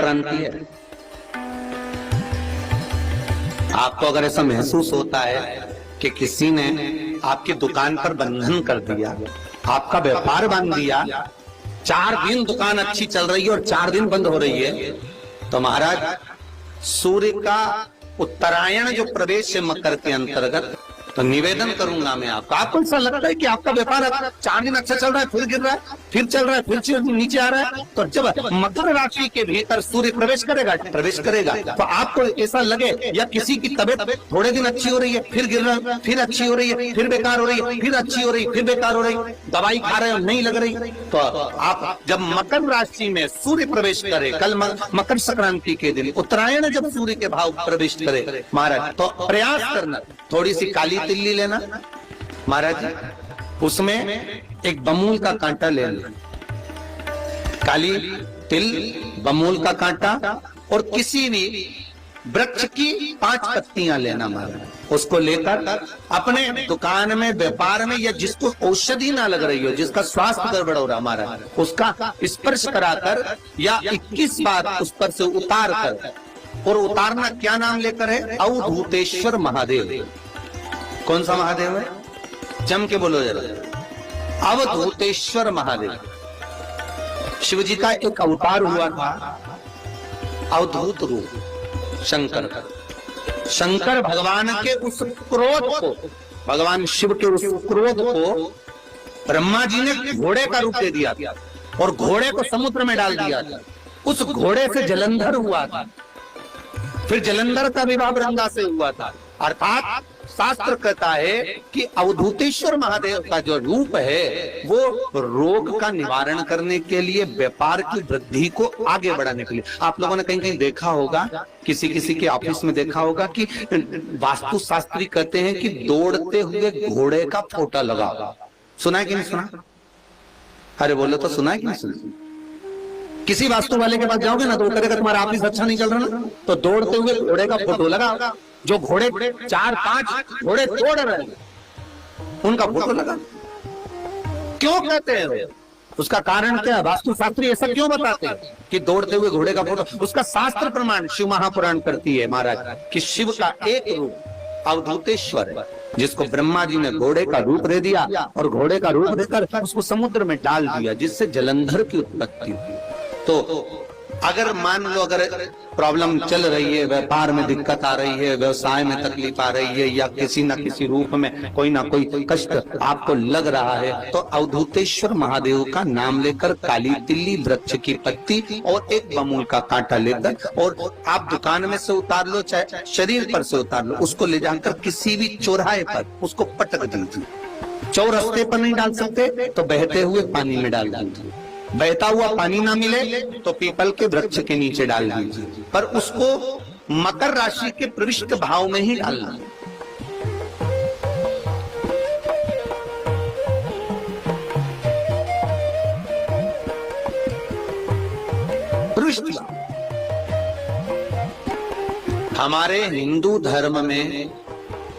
संक्रांति है। आपको अगर ऐसा महसूस होता है कि किसी ने आपकी दुकान पर बंधन कर दिया, आपका व्यापार बांध दिया, 4 दिन दुकान अच्छी चल रही है और 4 दिन बंद हो रही है, तो महाराज सूर्य का उत्तरायण जो प्रवेश है मकर के अंतर्गत, तो निवेदन करूंगा मैं आपको ऐसा लगता है कि आपका व्यापार 4 दिन अच्छा चल रहा है, फिर गिर रहा है, फिर चल रहा है, फिर नीचे आ रहा है, तो जब मकर राशि के भीतर सूर्य प्रवेश करेगा तो आपको ऐसा लगे या किसी की तबीयत थोड़े दिन अच्छी हो रही है, फिर गिर रहा है, फिर अच्छी हो रही है, फिर बेकार हो रही है, फिर अच्छी हो रही है, फिर बेकार हो रही है, दवाई खा रहे हो नहीं लग रही, तो आप जब मकर राशि में सूर्य प्रवेश करे, कल मकर संक्रांति के दिन उत्तरायण जब सूर्य के भाव प्रवेश करे महाराज, तो प्रयास करना थोड़ी सी काली तिल्ली लेना महाराज, उसमें एक बमूल का कांटा ले लेना, काली तिल, बमूल का कांटा और किसी भी वृक्ष की 5 पत्तियां लेना महाराज, उसको लेकर अपने दुकान में, व्यापार में, या जिसको औषधि ना लग रही हो, जिसका स्वास्थ्य गड़बड़ हो रहा महाराज, उसका स्पर्श कराकर या 21 बार उस पर से उतार कर, और उतारना क्या नाम लेकर है? अवधूतेश्वर महादेव। कौन सा महादेव है? जम के बोलो जरा, अवधूतेश्वर महादेव। शिव जी का एक अवतार हुआ था, अवधूत रूप शंकर का। शंकर भगवान के उस क्रोध को, भगवान शिव के उस क्रोध को ब्रह्मा जी ने घोड़े का रूप दे दिया था और घोड़े को समुद्र में डाल दिया था। उस घोड़े से जलंधर हुआ था, फिर जलंधर का विवाह ब्रह्मा से हुआ था। अर्थात शास्त्र कहता है कि अवधूतेश्वर महादेव का जो रूप है वो रोग का निवारण करने के लिए, व्यापार की वृद्धि को आगे बढ़ाने के लिए। आप लोगों ने कहीं कहीं देखा होगा, किसी किसी के ऑफिस में देखा होगा कि वास्तु शास्त्री कहते हैं कि दौड़ते हुए घोड़े का फोटो लगा। सुना है कि नहीं सुना? अरे बोलो तो, सुना है कि नहीं सुना? किसी वास्तु वाले के पास जाओगे ना तो वो कहेगा तुम्हारा ऑफिस अच्छा नहीं चल रहा ना, तो दौड़ते हुए घोड़े का फोटो लगा। जो घोड़े 4-5 घोड़े तोड़ रहे हैं उनका फोटो लगा। क्यों कहते हैं? उसका कारण क्या? वास्तु शास्त्री ऐसा क्यों बताते हैं कि दौड़ते हुए घोड़े का फोटो? उसका शास्त्र प्रमाण शिव महापुराण करती है महाराज कि शिव का एक रूप अवधूतेश्वर है, जिसको ब्रह्मा जी ने घोड़े का रूप दे दिया और घोड़े का रूप देकर उसको समुद्र में डाल दिया, जिससे जलंधर की उत्पत्ति हुई। तो अगर मान लो, अगर प्रॉब्लम चल रही है, व्यापार में दिक्कत आ रही है, व्यवसाय में तकलीफ आ रही है, या किसी न किसी रूप में कोई ना कोई कष्ट आपको लग रहा है, तो अवधूतेश्वर महादेव का नाम लेकर काली तिल्ली, वृक्ष की पत्ती और एक बमूल का कांटा लेकर, और आप दुकान में से उतार लो, चाहे शरीर पर से उतार लो, उसको ले जाकर किसी भी चौराहे पर उसको पटक दीजिए। चौरस्ते पर नहीं डाल सकते तो बहते हुए पानी में डाल दीजिए। बहता हुआ पानी ना मिले तो पीपल के वृक्ष के नीचे डाल दीजिए, पर उसको मकर राशि के प्रविष्ट भाव में ही डालना। हमारे हिंदू धर्म में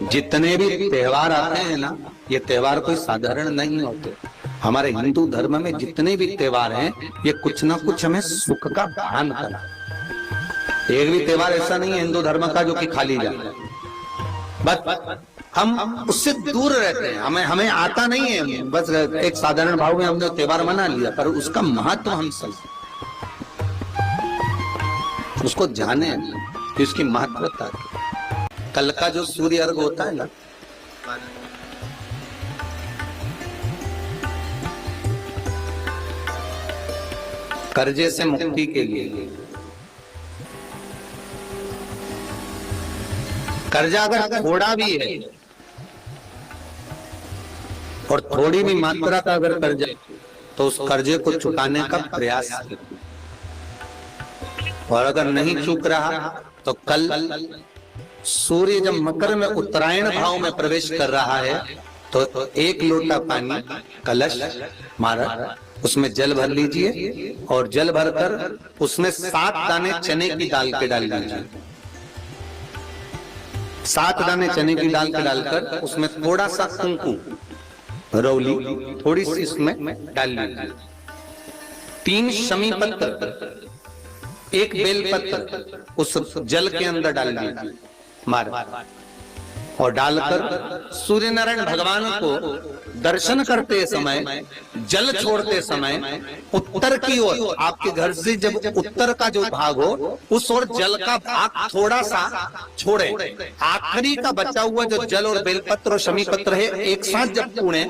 जितने भी त्योहार आते हैं ना, ये त्योहार कोई साधारण नहीं होते। हमारे हिंदू धर्म में जितने भी त्योहार हैं, ये कुछ ना कुछ हमें सुख का भान करा। एक भी त्योहार ऐसा नहीं है हिंदू धर्म का जो कि खाली जाए, बस हम उससे दूर रहते हैं, हमें आता नहीं है। बस एक साधारण भाव में हमने त्योहार मना लिया, पर उसका महत्व हम समझे, उसको जाने कि उसकी महत्वता। कल का जो सूर्य अर्घ होता है ना, कर्जे से मुक्ति के लिए, कर्जा अगर थोड़ा भी है और थोड़ी भी मात्रा का अगर कर्जा, तो उस कर्जे को चुकाने का प्रयास करें। और अगर नहीं चूक रहा तो कल सूर्य जब मकर में उत्तरायण भाव में प्रवेश कर रहा है, तो 1 लोटा पानी कलश मारा, उसमें जल भर लीजिए और जल भरकर उसमें 7 दाने चने की दाल के डाल दीजिए। 7 दाने चने की दाल के डालकर उसमें थोड़ा सा कुंकुम रौली थोड़ी सी इसमें डाल लीजिए। 3 शमी पत्र एक बेलपत्र उस जल के अंदर डाल दीजिए मारा, और डालकर सूर्य नारायण भगवान को दर्शन करते समय, जल छोड़ते समय उत्तर की ओर, आपके घर से जब उत्तर का जो भाग हो उस ओर जल का भाग थोड़ा सा छोड़े। आखिरी का बचा हुआ जो जल और बेलपत्र और शमी पत्र है एक साथ जब पूणे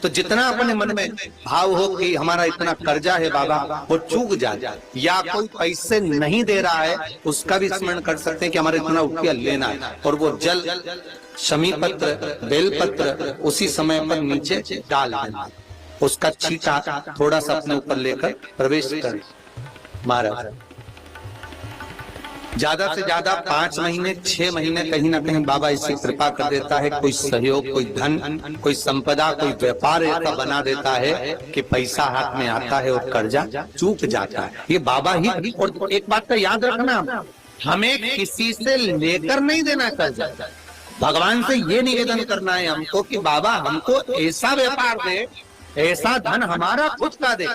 तो जितना अपने मन में भाव हो कि हमारा इतना कर्जा है बाबा वो चूक जाए, या कोई पैसे नहीं दे रहा है उसका भी स्मरण कर सकते हैं कि हमारे इतना रुपया लेना है, और वो जल शमी पत्र बेलपत्र उसी समय पर नीचे डाल देना, उसका छींटा थोड़ा सा अपने ऊपर लेकर प्रवेश कर महाराज। ज्यादा से ज्यादा 5 महीने 6 महीने कहीं ना कहीं बाबा इससे कृपा कर देता है, कोई सहयोग, कोई धन, कोई संपदा, कोई व्यापार ऐसा बना देता है कि पैसा हाथ में आता है और कर्जा चूक जाता है। ये बाबा ही। और एक बात का याद रखना, हमें किसी से लेकर नहीं देना कर्जा, भगवान से ये निवेदन करना है हमको कि बाबा हमको ऐसा व्यापार दे, ऐसा धन हमारा खुद का दे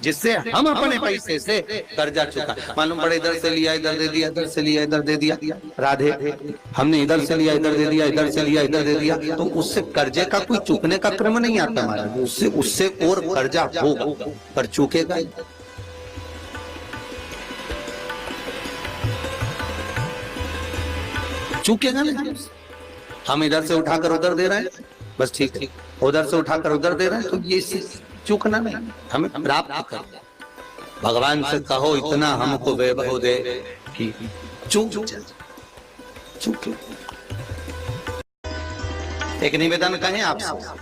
जिससे हम अपने पैसे से कर्जा चुका। मालूम पड़े इधर से लिया इधर दे दिया, इधर से लिया इधर दे दिया, राधे हमने इधर से लिया इधर दे दिया, इधर से लिया इधर दे दिया, तो उससे कर्जे का कोई चुकने का क्रम नहीं आता महाराज, उससे और कर्जा हो पर चुकेगा। चूकेगा नहीं। हम इधर से उठाकर उधर दे रहे हैं, बस ठीक, उधर से उठाकर उधर दे रहे हैं, तो ये चूकना नहीं, हमें प्राप्त कर। भगवान से कहो इतना हमको वैभव दे कि चूक। एक निवेदन कहें आपसे,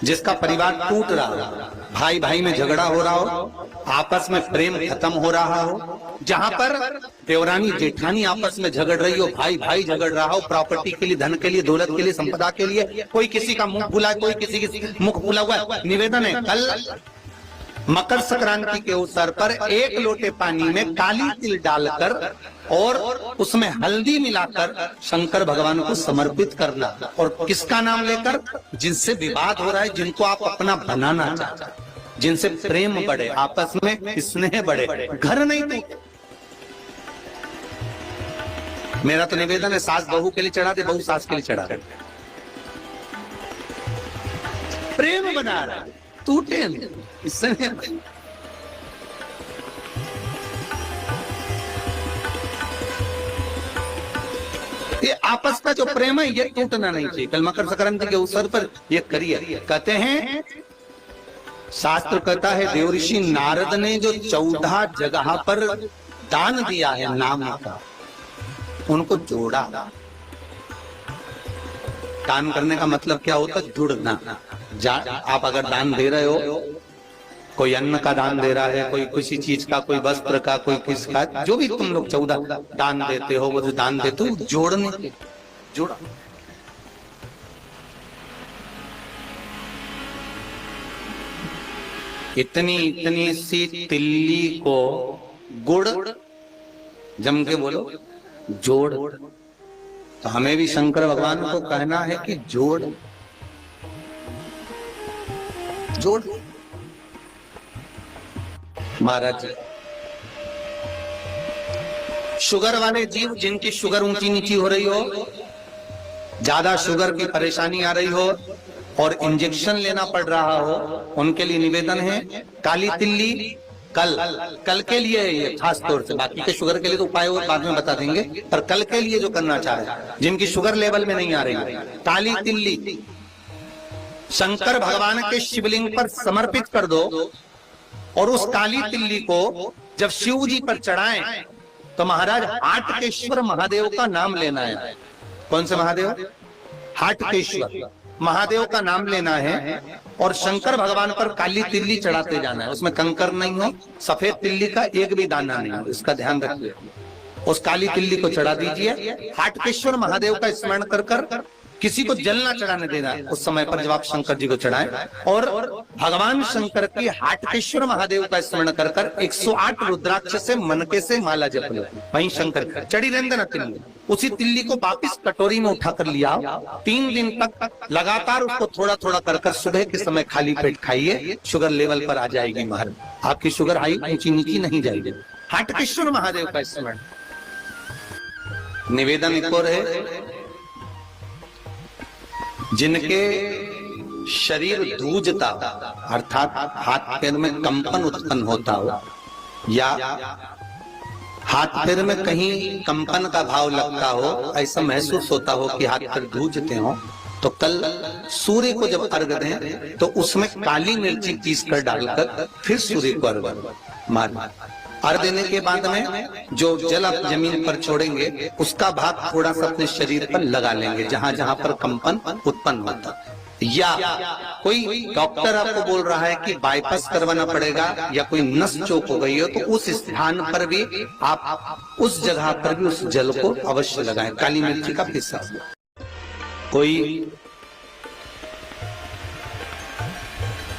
जिसका परिवार टूट रहा हो, भाई भाई में झगड़ा हो रहा हो, आपस में प्रेम खत्म हो रहा हो, जहां पर देवरानी जेठानी आपस में झगड़ रही हो, भाई भाई झगड़ रहा हो, प्रॉपर्टी के लिए, धन के लिए, दौलत के लिए, संपदा के लिए, कोई किसी का मुंह फुला, कोई किसी की मुख फुला हुआ है। निवेदन है, कल मकर संक्रांति के अवसर पर 1 लोटे पानी में काली तिल डालकर और उसमें हल्दी मिलाकर शंकर भगवान को समर्पित करना, और किसका नाम लेकर? जिनसे विवाद हो रहा है, जिनको आप अपना बनाना चाहते हैं, जिनसे प्रेम बढ़े, आपस में स्नेह बढ़े, घर नहीं टूटे। मेरा तो निवेदन है, सास बहू के लिए चढ़ा दे, बहू सास के लिए चढ़ा दे, प्रेम बना रहा है, टूटे नहीं, इससे नहीं। ये आपस का जो प्रेम है ये टूटना नहीं चाहिए। कल मकर संक्रांति के अवसर पर ये करिए। कहते हैं, शास्त्र कहता है, देवऋषि नारद ने जो 14 जगह पर दान दिया है नाम का, उनको जोड़ा। दान करने का मतलब क्या होता है? जुड़ना। आप अगर दान दे रहे हो, कोई अन्न का दान दे रहा है, कोई किसी चीज का, कोई वस्त्र का, कोई किसका, जो भी तुम लोग 14 दान देते हो, वो जो दान देते हो जोड़ने, जोड़ा। इतनी सी तिल्ली को गुड़ जम के बोलो जोड़। तो हमें भी शंकर भगवान को कहना है कि जोड़ जोड़। महाराज, शुगर वाले जीव जिनकी शुगर ऊंची नीची हो रही हो, ज्यादा शुगर की परेशानी आ रही हो और इंजेक्शन लेना पड़ रहा हो, उनके लिए निवेदन है, काली तिल्ली कल के लिए है ये खास तौर से, बाकी के शुगर के लिए तो उपाय और बाद में बता देंगे, पर कल के लिए जो करना चाह रहे हैं, जिनकी शुगर लेवल में नहीं आ रही है, काली तिल्ली शंकर भगवान के शिवलिंग पर समर्पित कर दो, और उस काली तिल्ली को जब शिव जी पर चढ़ाएं तो महाराज हाटकेश्वर महादेव का नाम लेना है। कौन से महादेव? हाटकेश्वर महादेव का नाम लेना है, और शंकर भगवान पर काली तिल्ली चढ़ाते जाना है। उसमें कंकर नहीं हो, सफेद तिल्ली का एक भी दाना नहीं हो, इसका ध्यान रखिए। उस काली तिल्ली को चढ़ा दीजिए। हाटकेश्वर महादेव का स्मरण कर कर किसी को जल ना चढ़ाने देना उस समय पर, जब आप शंकर जी को चढ़ाएं, और भगवान शंकर की हाटकेश्वर महादेव का स्मरण कर कर 108 रुद्राक्ष से मनके से माला जप लो। वहीं शंकर चढ़ी रहने ना तिल्ली, उसी तिल्ली को वापिस कटोरी में उठाकर लिया। 3 दिन तक लगातार उसको थोड़ा थोड़ा कर कर सुबह के समय खाली पेट खाइए, शुगर लेवल पर आ जाएगी महाराज। आपकी शुगर हाई ऊंची नीची नहीं जाएगी। हाटकेश्वर महादेव का स्मरण। निवेदन एक और है, जिनके शरीर धूजता अर्थात हाथ पैर में कंपन उत्पन्न होता हो या हाथ पैर में कहीं कंपन का भाव लगता हो, ऐसा महसूस होता हो कि हाथ पैर धूजते हो, तो कल सूर्य को जब अर्घ दें तो उसमें काली मिर्ची पीस कर डालकर फिर सूर्य को अर्घ मारना। अर्घ देने के बाद में जो जल आप जमीन पर छोड़ेंगे उसका भाग थोड़ा सा अपने शरीर पर लगा लेंगे जहां जहां पर कंपन उत्पन्न होता। या कोई डॉक्टर आपको बोल रहा है कि बाईपास करवाना पड़ेगा या कोई नस चोक हो गई हो, तो उस स्थान पर भी आप उस जगह पर भी उस जल को अवश्य लगाएं, काली मिर्ची का पिसा। कोई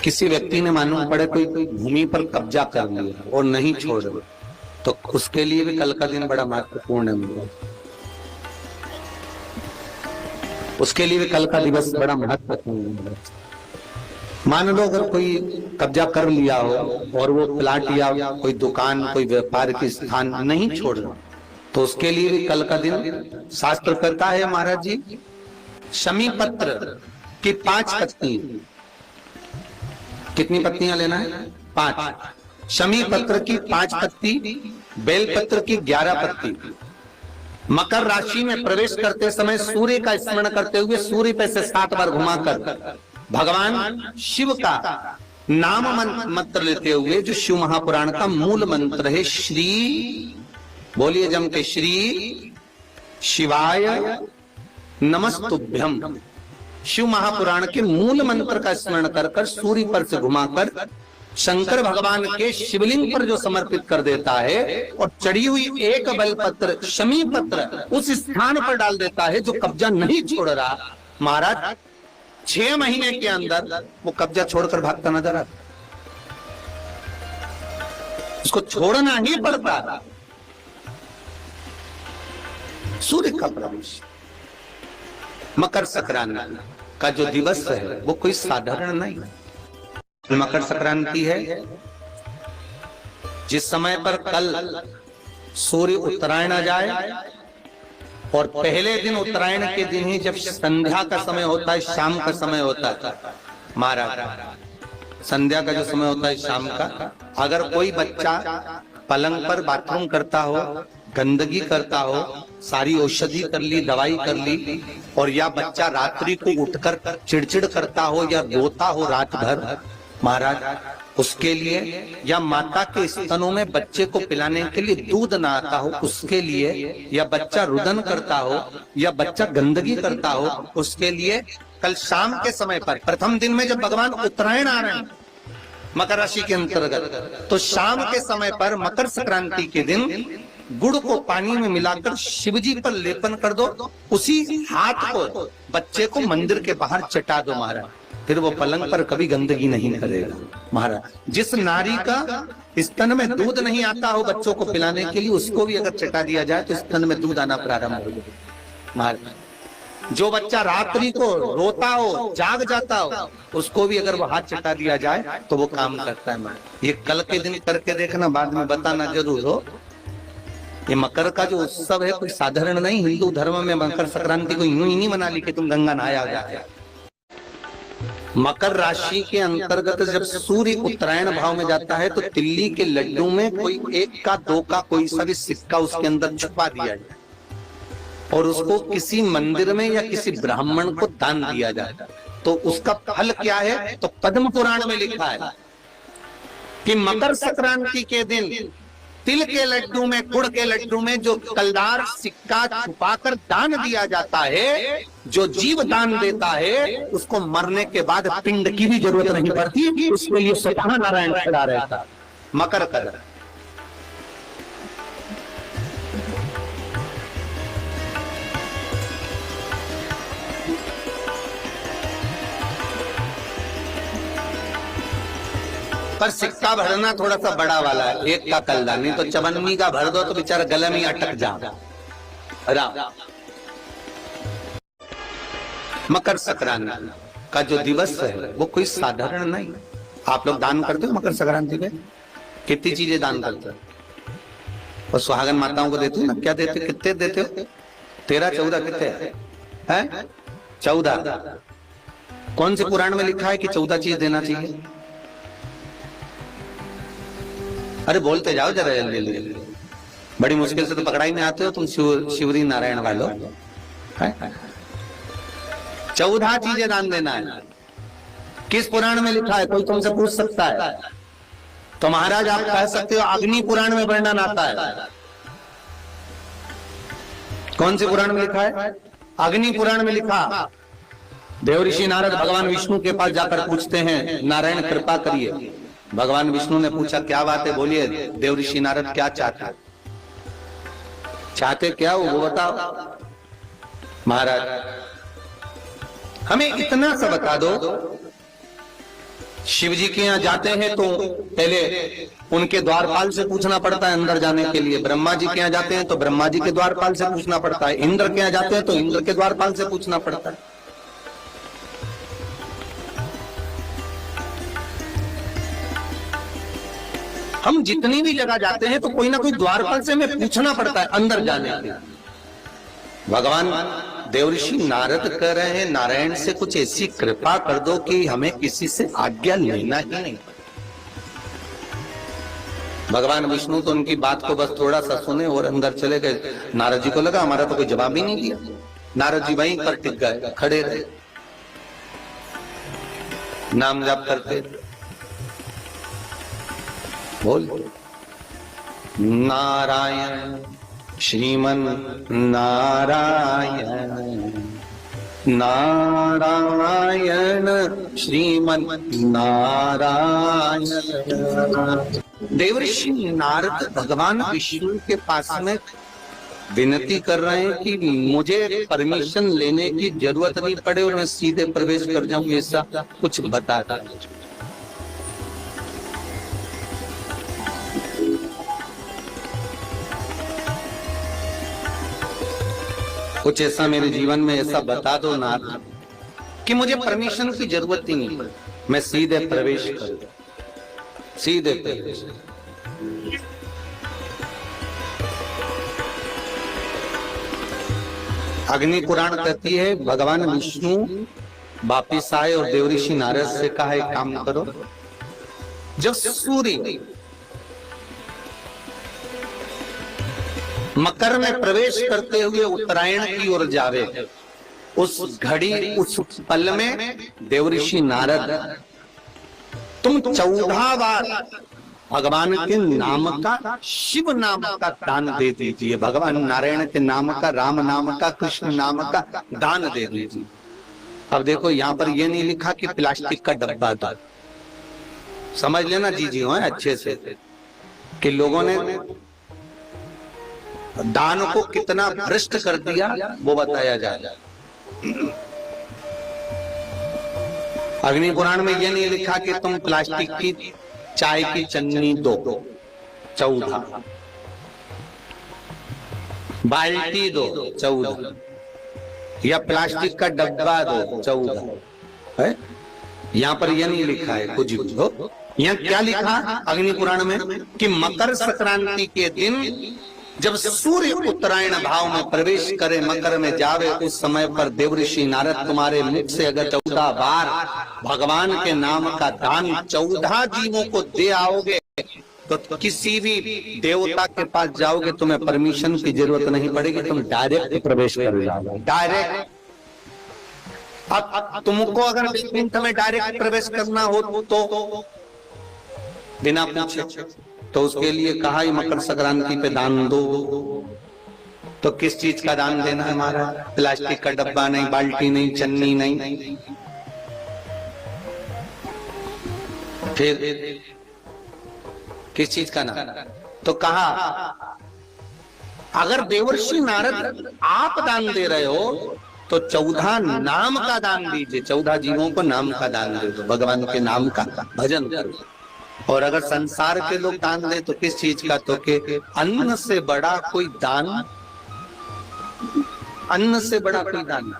किसी व्यक्ति ने मालूम पड़े कोई भूमि पर कब्जा कर लिया और नहीं छोड़ रहे, तो उसके लिए भी कल का दिन बड़ा महत्वपूर्ण है। उसके लिए भी कल का दिवस बड़ा महत्वपूर्ण है। मान लो अगर कोई कब्जा कर लिया हो और वो प्लाट या कोई दुकान कोई व्यापार की स्थान नहीं छोड़ रहा, तो उसके लिए भी कल का दिन शास्त्र कहता है महाराज जी, शमी पत्र की 5 पत्नी, कितनी पत्नियां लेना है? 5। शमी पत्र की 5 पत्ती, बेल पत्र की 11 पत्ती। मकर राशि में प्रवेश करते समय सूर्य का स्मरण करते हुए सूर्य पे से 7 बार घुमाकर भगवान शिव का नाम मंत्र लेते हुए, जो शिव महापुराण का मूल मंत्र है, श्री, बोलिए जम के, श्री शिवाय नमस्तुभ्यम, शिव महापुराण के मूल मंत्र का स्मरण कर सूर्य पर से घुमाकर शंकर भगवान के शिवलिंग पर जो समर्पित कर देता है और चढ़ी हुई एक बेलपत्र शमी पत्र उस स्थान पर डाल देता है जो कब्जा नहीं छोड़ रहा, महाराज 6 महीने के अंदर वो कब्जा छोड़कर भागता नजर आता। उसको छोड़ना ही पड़ता। सूर्य का प्रवेश, मकर संक्रांति का जो दिवस है वो कोई साधारण नहीं है। मकर संक्रांति है जिस समय पर कल सूर्य उत्तरायण आ जाए और पहले दिन उत्तरायण के दिन ही जब संध्या का समय होता है, शाम का समय होता है महाराज, संध्या का जो समय होता है शाम का, अगर कोई बच्चा पलंग पर बाथरूम करता हो, गंदगी करता हो, सारी औषधि कर ली, दवाई कर ली, और या बच्चा रात्रि को उठकर चिड़चिड़ करता हो या रोता हो रात भर महाराज, उसके लिए, या माता के स्तनों में बच्चे को पिलाने के लिए दूध ना आता हो उसके लिए, या बच्चा रुदन करता हो या बच्चा गंदगी करता हो उसके लिए, कल शाम के समय पर प्रथम दिन में जब भगवान उत्तरायण आ रहे हैं मकर राशि के अंतर्गत, तो शाम के समय पर मकर संक्रांति के दिन गुड़ को पानी में मिलाकर शिवजी पर लेपन कर दो, उसी हाथ को बच्चे को मंदिर के बाहर चटा दो महाराज, फिर वो पलंग पर कभी गंदगी नहीं करेगा महाराज। जिस नारी का स्तन में दूध नहीं आता हो बच्चों को पिलाने के लिए, उसको भी अगर चटा दिया जाए तो स्तन में दूध आना प्रारंभ हो जाए महाराज। जो बच्चा रात्रि को रोता हो, जाग जाता हो, उसको भी अगर वो हाथ चटा दिया जाए तो वो काम करता है महाराज। ये कल के दिन करके देखना, बाद में बताना जरूर हो। ये मकर का जो उत्सव है कोई साधारण नहीं। हिंदू धर्म में मकर संक्रांति को यूं ही नहीं मना ली कि तुम गंगा नहाया जाए। मकर राशि के अंतर्गत जब सूर्य उत्तरायण भाव में जाता है तो तिल्ली के लड्डू में कोई 1 का 2 का कोई सा भी सिक्का उसके अंदर छुपा दिया जाए और उसको किसी मंदिर में या किसी ब्राह्मण को दान दिया जाए, तो उसका फल क्या है? तो पद्म पुराण में लिखा है कि मकर संक्रांति के दिन तिल के लड्डू में, गुड़ के लड्डू में जो कलदार सिक्का छुपाकर दान दिया जाता है, जो जीव दान देता है उसको मरने के बाद पिंड की भी जरूरत नहीं पड़ती, उसके लिए स्वतः नारायण खड़ा रहता। मकर कर पर सिक्का भरना थोड़ा सा बड़ा वाला है, 1 का कलदार, नहीं तो चवन्नी का भर दो तो बेचारा गले में अटक जा। मकर संक्रांति का जो दिवस है वो कोई साधारण नहीं। आप लोग दान करते हो मकर संक्रांति पे? कितनी चीजें दान करते हो? और सुहागन माताओं को देते हो ना, क्या देते, कितने देते हो? 13 14 कितने हैं? 14। कौन से पुराण में लिखा है कि 14 चीज देना चाहिए? अरे बोलते जाओ जरा जल्दी जल्दी, बड़ी मुश्किल से तो पकड़ा ही नहीं आते हो तुम शिवरी नारायण वालों। 14 चीजें दान देना है। किस पुराण में लिखा है? कोई तुमसे पूछ सकता है तो महाराज आप कह सकते हो अग्नि पुराण में वर्णन आता है। कौन से पुराण में लिखा है? अग्नि पुराण में लिखा। देवऋषि नारद भगवान विष्णु के पास जाकर पूछते हैं, नारायण कृपा करिए। भगवान विष्णु ने पूछा क्या बात है, बोलिए देवऋषि नारद क्या चाहते, चाहते क्या वो बताओ। महाराज हमें इतना सा बता दो, शिव जी के यहाँ जाते हैं तो पहले उनके द्वारपाल से पूछना पड़ता है अंदर जाने के लिए। ब्रह्मा जी के यहाँ जाते हैं तो ब्रह्मा जी के द्वारपाल से पूछना पड़ता है। इंद्र के यहाँ जाते हैं तो इंद्र के द्वारपाल से पूछना पड़ता है। हम जितनी भी जगह जाते हैं तो कोई ना कोई द्वारपाल से हमें पूछना पड़ता है अंदर जाने के लिए। भगवान देवऋषि नारद कह रहे हैं नारायण से कुछ ऐसी कृपा कर दो कि हमें किसी से आज्ञा लेना ही नहीं। भगवान विष्णु तो उनकी बात को बस थोड़ा सा सुने और अंदर चले गए। नारद जी को लगा हमारा तो कोई जवाब ही नहीं दिया। नारद जी वहीं पर टिक गए, खड़े रहे, नाम जाप करते। बोल नारायण श्रीमन नारायण, नारायण श्रीमन नारायण। देवऋषि नारद भगवान विष्णु के पास में विनती कर रहे हैं कि मुझे परमिशन लेने की जरूरत नहीं पड़े और मैं सीधे प्रवेश कर जाऊं, ऐसा कुछ बता था। कुछ ऐसा मेरे जीवन में ऐसा बता दो ना कि मुझे परमिशन की जरूरत ही नहीं, मैं सीधे प्रवेश कर, सीधे प्रवेश। अग्नि पुराण कहती है भगवान विष्णु वापिस आए और देवऋषि नारद से कहा एक काम करो, जब सूर्य मकर में प्रवेश करते हुए उत्तरायण की ओर जावे, उस घड़ी उस पल में देवऋषि नारद तुम 14 बार भगवान के नाम का, शिव नाम का दान दे दीजिए। भगवान नारायण के नाम का, राम नाम का, कृष्ण नाम का दान दे दीजिए। अब देखो यहाँ पर ये नहीं लिखा कि प्लास्टिक का डब्बा दो, समझ लेना जी हो अच्छे से कि लोगों ने दान को कितना भ्रष्ट कर दिया वो बताया जाए। अग्नि पुराण में ये नहीं लिखा कि तुम प्लास्टिक की चाय की चन्नी दो 14, बाल्टी दो 14, या प्लास्टिक का डब्बा दो 14 है। यहाँ पर यह नहीं लिखा है कुछ भी हो। यहाँ क्या लिखा अग्नि पुराण में कि मकर संक्रांति के दिन जब सूर्य उत्तरायण भाव में प्रवेश करे, मकर में जावे, उस समय पर देवऋषि नारद तुम्हारे मुख से अगर 14 बार भगवान के नाम का दान 14 जीवों को दे आओगे तो किसी भी देवता के पास जाओगे तुम्हें परमिशन की जरूरत नहीं पड़ेगी, तुम डायरेक्ट प्रवेश कर जाओगे। डायरेक्ट अब तुमको अगर वैकुंठ में डायरेक्ट प्रवेश करना हो तो बिना पूछे, तो उसके लिए कहा ही मकर संक्रांति पे दान दो। तो किस चीज का दान देना है हमारा? प्लास्टिक का डब्बा नहीं, बाल्टी नहीं, चन्नी नहीं, फिर किस चीज का ना? तो कहा अगर देवर्षि नारद आप दान दे रहे हो तो 14 नाम का दान दीजिए, 14 जीवों को नाम का दान दे दो, भगवान के नाम का भजन करो। और अगर संसार के लोग दान दे तो किस चीज का? तो के अन्न से बड़ा कोई दान, अन्न से बड़ा कोई दान।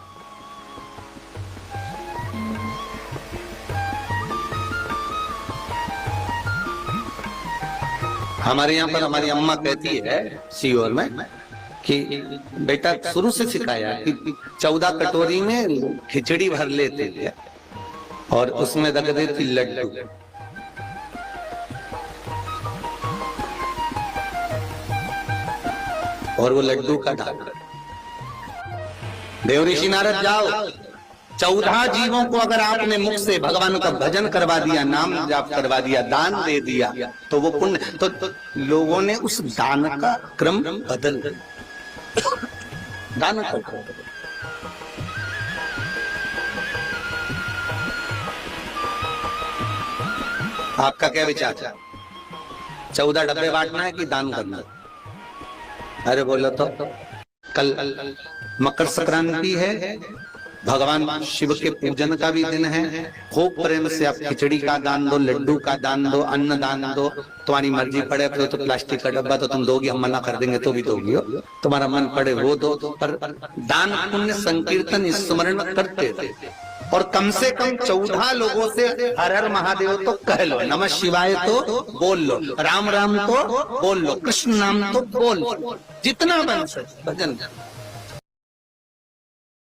हमारे यहाँ पर हमारी अम्मा कहती है सीहोर में कि बेटा शुरू से सिखाया कि 14 कटोरी में खिचड़ी भर लेते थे और उसमें रख देती लड्डू, और वो लड्डू का दान। देव ऋषि नारद जाओ, 14 जीवों को अगर आपने मुख से भगवान का भजन करवा दिया, नाम जाप करवा दिया, दान दे दिया, तो वो पुण्य। तो लोगों ने उस दान का क्रम बदल दान का आपका क्या विचार है? 14 डब्बे बांटना है कि दान करना? अरे बोलो तो। कल मकर संक्रांति है, भगवान शिव के पूजन का भी दिन है। खूब प्रेम से आप खिचड़ी का दान दो, लड्डू का दान दो, अन्न दान दो, तुम्हारी मर्जी पड़े तो प्लास्टिक का डब्बा तो तुम दोगी, हम मना कर देंगे तो भी दोगी, तुम्हारा मन पड़े वो दो। पर दान पुण्य संकीर्तन स्मरण करते थे, और कम से कम 14 लोगों से हर हर महादेव तो कह लो, नमः शिवाय तो बोल लो, राम राम तो बोल लो, कृष्ण नाम तो बोल लो, जितना बन सके भजन।